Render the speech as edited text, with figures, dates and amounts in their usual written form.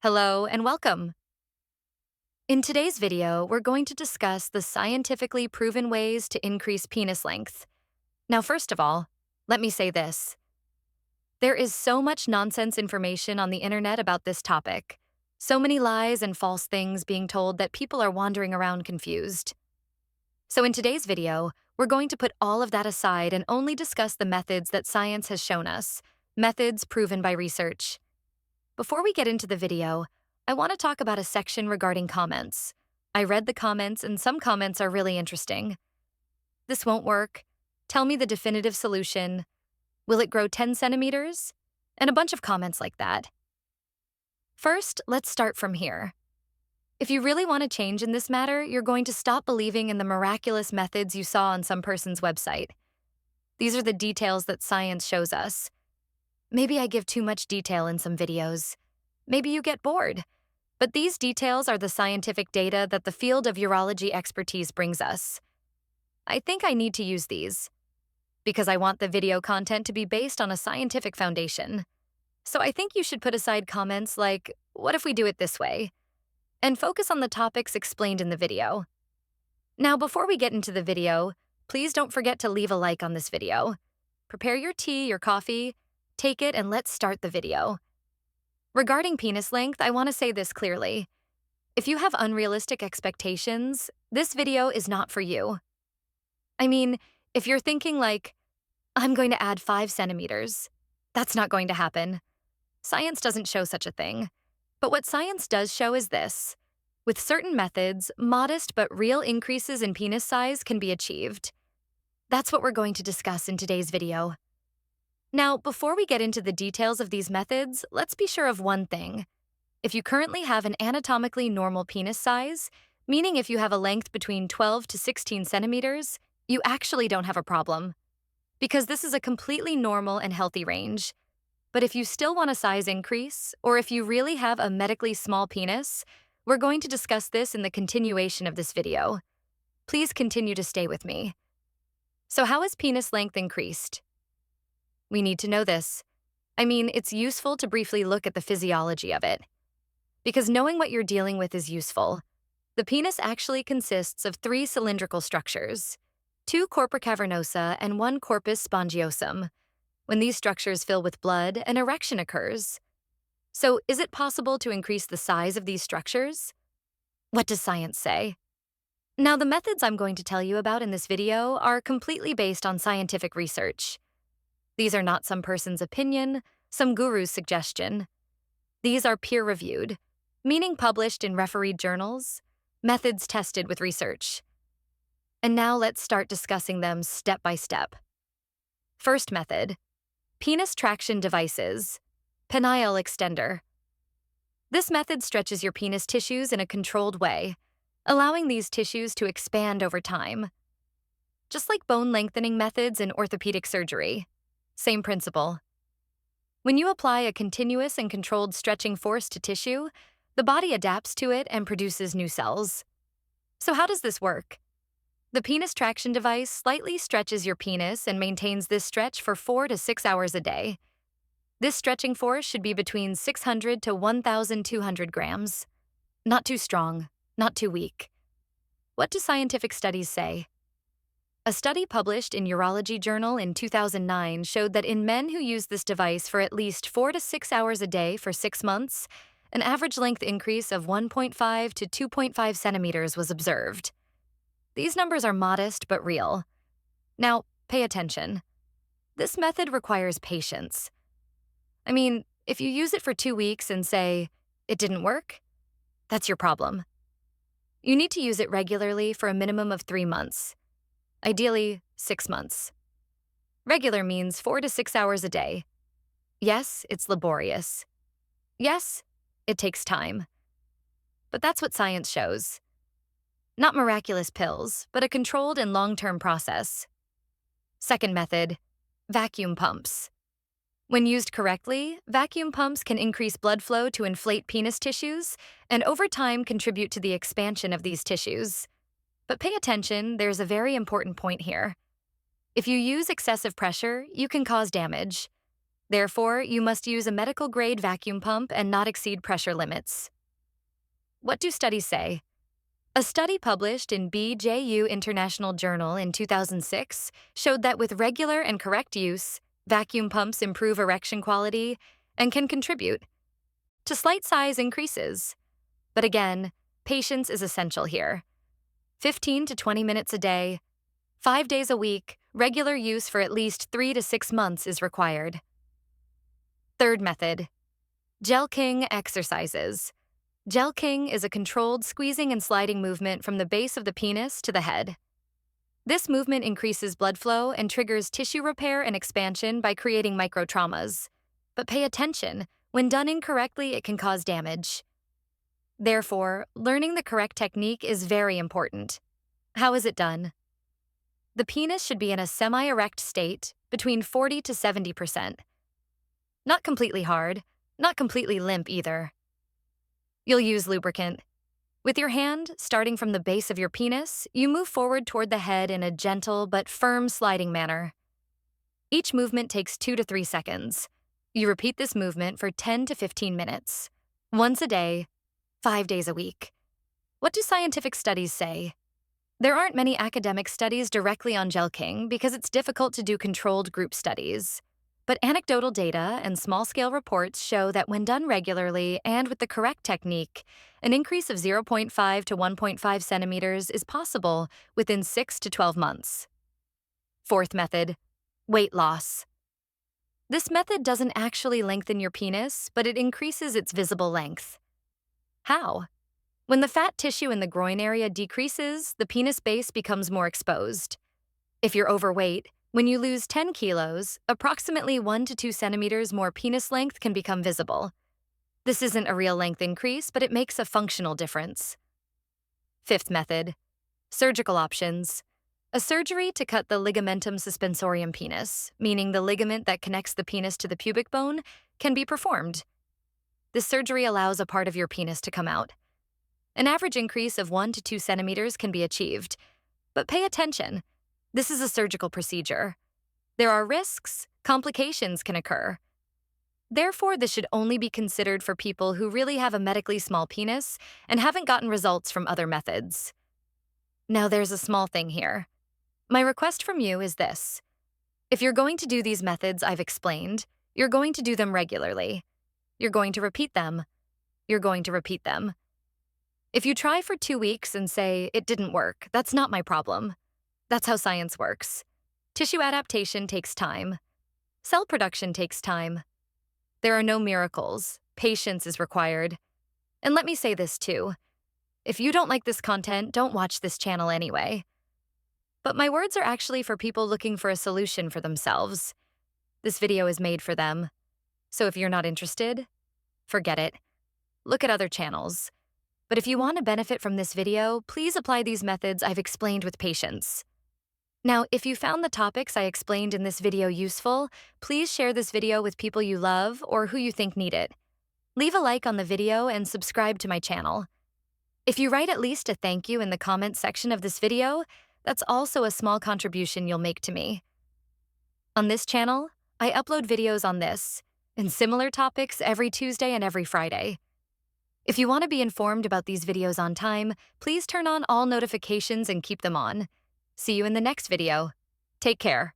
Hello and welcome. In today's video, we're going to discuss the scientifically proven ways to increase penis length. Now, first of all, let me say this. There is so much nonsense information on the internet about this topic. So many lies and false things being told that people are wandering around confused. So in today's video, we're going to put all of that aside and only discuss the methods that science has shown us, methods proven by research. Before we get into the video, I want to talk about a section regarding comments. I read the comments, and some comments are really interesting. This won't work. Tell me the definitive solution. Will it grow 10 centimeters? And a bunch of comments like that. First, let's start from here. If you really want to change in this matter, you're going to stop believing in the miraculous methods you saw on some person's website. These are the details that science shows us. Maybe I give too much detail in some videos. Maybe you get bored. But these details are the scientific data that the field of urology expertise brings us. I think I need to use these because I want the video content to be based on a scientific foundation. So I think you should put aside comments like, "What if we do it this way?" and focus on the topics explained in the video. Now, before we get into the video, please don't forget to leave a like on this video. Prepare your tea, your coffee, take it, and let's start the video. Regarding penis length, I want to say this clearly. If you have unrealistic expectations, this video is not for you. I mean, if you're thinking like, I'm going to add 5 centimeters, that's not going to happen. Science doesn't show such a thing. But what science does show is this. With certain methods, modest but real increases in penis size can be achieved. That's what we're going to discuss in today's video. Now, before we get into the details of these methods, let's be sure of one thing. If you currently have an anatomically normal penis size, meaning if you have a length between 12 to 16 centimeters, you actually don't have a problem, because this is a completely normal and healthy range. But if you still want a size increase, or if you really have a medically small penis, we're going to discuss this in the continuation of this video. Please continue to stay with me. So how is penis length increased? We need to know this. I mean, it's useful to briefly look at the physiology of it. Because knowing what you're dealing with is useful. The penis actually consists of 3 cylindrical structures, 2 corpora cavernosa and 1 corpus spongiosum. When these structures fill with blood, an erection occurs. So, is it possible to increase the size of these structures? What does science say? Now, the methods I'm going to tell you about in this video are completely based on scientific research. These are not some person's opinion, some guru's suggestion. These are peer-reviewed, meaning published in refereed journals, methods tested with research. And now let's start discussing them step by step. First method, penis traction devices, penile extender. This method stretches your penis tissues in a controlled way, allowing these tissues to expand over time. Just like bone lengthening methods in orthopedic surgery. Same principle. When you apply a continuous and controlled stretching force to tissue, the body adapts to it and produces new cells. So how does this work? The penis traction device slightly stretches your penis and maintains this stretch for 4 to 6 hours a day. This stretching force should be between 600 to 1,200 grams. Not too strong, not too weak. What do scientific studies say? A study published in Urology Journal in 2009 showed that in men who used this device for at least 4 to 6 hours a day for 6 months, an average length increase of 1.5 to 2.5 centimeters was observed. These numbers are modest but real. Now, pay attention. This method requires patience. I mean, if you use it for 2 weeks and say, it didn't work, that's your problem. You need to use it regularly for a minimum of 3 months. Ideally, 6 months. Regular means 4 to 6 hours a day. Yes, it's laborious. Yes, it takes time. But that's what science shows. Not miraculous pills, but a controlled and long-term process. Second method, vacuum pumps. When used correctly, vacuum pumps can increase blood flow to inflate penis tissues and over time contribute to the expansion of these tissues. But pay attention, there's a very important point here. If you use excessive pressure, you can cause damage. Therefore, you must use a medical-grade vacuum pump and not exceed pressure limits. What do studies say? A study published in BJU International Journal in 2006 showed that with regular and correct use, vacuum pumps improve erection quality and can contribute to slight size increases. But again, patience is essential here. 15 to 20 minutes a day, 5 days a week, regular use for at least 3 to 6 months is required. Third method, Jelqing Exercises. Jelqing is a controlled squeezing and sliding movement from the base of the penis to the head. This movement increases blood flow and triggers tissue repair and expansion by creating microtraumas. But pay attention, when done incorrectly, it can cause damage. Therefore, learning the correct technique is very important. How is it done? The penis should be in a semi-erect state, between 40 to 70%. Not completely hard, not completely limp either. You'll use lubricant. With your hand, starting from the base of your penis, you move forward toward the head in a gentle but firm sliding manner. Each movement takes 2 to 3 seconds. You repeat this movement for 10 to 15 minutes. Once a day, 5 days a week. What do scientific studies say? There aren't many academic studies directly on Jelqing because it's difficult to do controlled group studies. But anecdotal data and small-scale reports show that when done regularly and with the correct technique, an increase of 0.5 to 1.5 centimeters is possible within 6 to 12 months. Fourth method, weight loss. This method doesn't actually lengthen your penis, but it increases its visible length. How? When the fat tissue in the groin area decreases, the penis base becomes more exposed. If you're overweight, when you lose 10 kilos, approximately 1 to 2 centimeters more penis length can become visible. This isn't a real length increase, but it makes a functional difference. Fifth method, surgical options. A surgery to cut the ligamentum suspensorium penis, meaning the ligament that connects the penis to the pubic bone, can be performed. This surgery allows a part of your penis to come out. An average increase of 1 to 2 centimeters can be achieved. But pay attention. This is a surgical procedure. There are risks, complications can occur. Therefore, this should only be considered for people who really have a medically small penis and haven't gotten results from other methods. Now, there's a small thing here. My request from you is this. If you're going to do these methods I've explained, you're going to do them regularly. You're going to repeat them. You're going to repeat them. If you try for 2 weeks and say, it didn't work, that's not my problem. That's how science works. Tissue adaptation takes time. Cell production takes time. There are no miracles. Patience is required. And let me say this too. If you don't like this content, don't watch this channel anyway. But my words are actually for people looking for a solution for themselves. This video is made for them. So if you're not interested, forget it. Look at other channels. But if you want to benefit from this video, please apply these methods I've explained with patience. Now, if you found the topics I explained in this video useful, please share this video with people you love or who you think need it. Leave a like on the video and subscribe to my channel. If you write at least a thank you in the comments section of this video, that's also a small contribution you'll make to me. On this channel, I upload videos on this and similar topics every Tuesday and every Friday. If you want to be informed about these videos on time, please turn on all notifications and keep them on. See you in the next video. Take care.